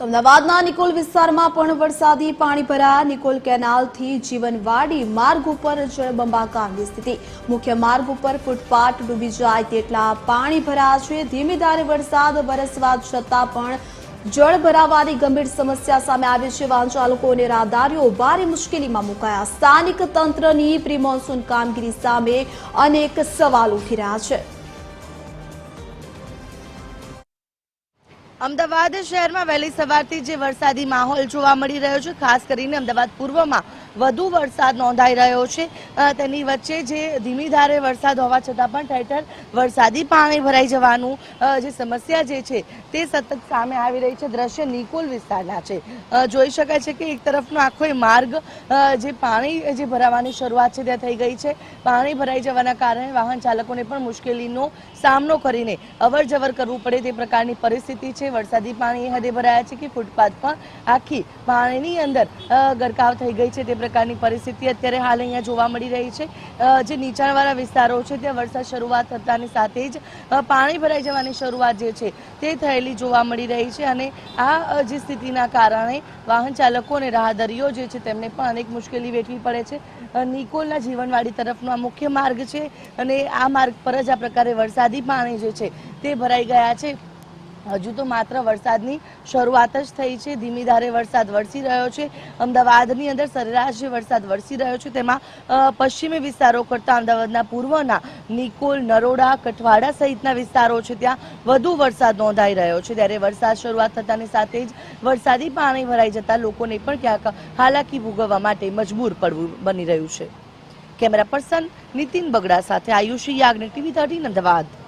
તો અમદાવાદના નિકોલ વિસ્તારમાં પણ વરસાદી પાણી ભરાયા। નિકોલ કેનાલથી જીવનવાડી માર્ગ ઉપર જળબંબાકારની સ્થિતિ। મુખ્ય માર્ગ ઉપર ફૂટપાથ ડૂબી જાય તેટલા પાણી ભરાયા છે। ધીમી ધારે વરસાદ વરસવા છતાં પણ જળ ભરાવાની ગંભીર સમસ્યા સામે આવી છે। વાહન ચાલકો અને રાહદારીઓ ભારે મુશ્કેલીમાં મુકાયા। સ્થાનિક તંત્રની પ્રી મોન્સૂન કામગીરી સામે અનેક સવાલ ઉઠી રહ્યા છે। અમદાવાદ શહેરમાં વહેલી સવારથી જે વરસાદી માહોલ જોવા મળી રહ્યો છે, ખાસ કરીને અમદાવાદ પૂર્વમાં વધુ વરસાદ નોંધાઈ રહ્યો છે। તેની વચ્ચે જે ધીમી ધારે વરસાદ હોવા છતાં પણ ઠેર ઠેર વરસાદી પાણી ભરાઈ જવાનું જે સમસ્યા જે છે તે સતત સામે આવી રહી છે। દ્રશ્ય નિકોલ વિસ્તારના છે। જોઈ શકાય છે કે એક તરફનો આખો માર્ગ જે પાણી જે ભરાવાની શરૂઆત છે ત્યાં થઈ ગઈ છે। પાણી ભરાઈ જવાના કારણે વાહન ચાલકોને પણ મુશ્કેલીનો સામનો કરીને અવર જવર કરવું પડે તે પ્રકારની પરિસ્થિતિ છે। વરસાદી પાણી એ હદે ભરાયા છે કે ફૂટપાથ પણ આખી પાણીની અંદર ગરકાવ થઈ ગઈ છે તે પ્રકારની પરિસ્થિતિ અત્યારે હાલ અહીંયા જોવા મળી રહી છે। જે નીચાણવાળા વિસ્તારો છે ત્યાં વરસાદ શરૂઆત થતાની સાથે જ પાણી ભરાઈ જવાની શરૂઆત જે છે તે થયેલી જોવા મળી રહી છે અને આ જે સ્થિતિના કારણે વાહન ચાલકો અને રાહદારીઓ જે છે તેમને પણ અનેક મુશ્કેલી વેઠવી પડે છે। નિકોલના જીવનવાડી તરફનો આ મુખ્ય માર્ગ છે અને આ માર્ગ પર જ આ પ્રકારે વરસાદી પાણી જે છે તે ભરાઈ ગયા છે। હજુ તો માત્ર વરસાદની શરૂઆત જ થઈ છે। ધીમી ધારે વરસાદ વરસી રહ્યો છે। અમદાવાદની અંદર સરેરાશ જે વરસાદ વરસી રહ્યો છે તેમાં પશ્ચિમી વિસ્તારો કરતાં અમદાવાદના પૂર્વના નિકોલ, નરોડા, કઠવાડા સહિતના વિસ્તારો છે ત્યાં વધુ વરસાદ નોંધાઈ રહ્યો છે। ત્યારે વરસાદ શરૂઆત થતાની સાથે જ વરસાદી પાણી ભરાઈ જતા લોકોને પણ ક્યાંક હાલાકી ભોગવવા માટે મજબૂર પડવું બની રહ્યું છે। કેમેરા પર્સન નીતિન બગડા સાથે આયુષી યાજ્ઞિક, TV 13 અમદાવાદ।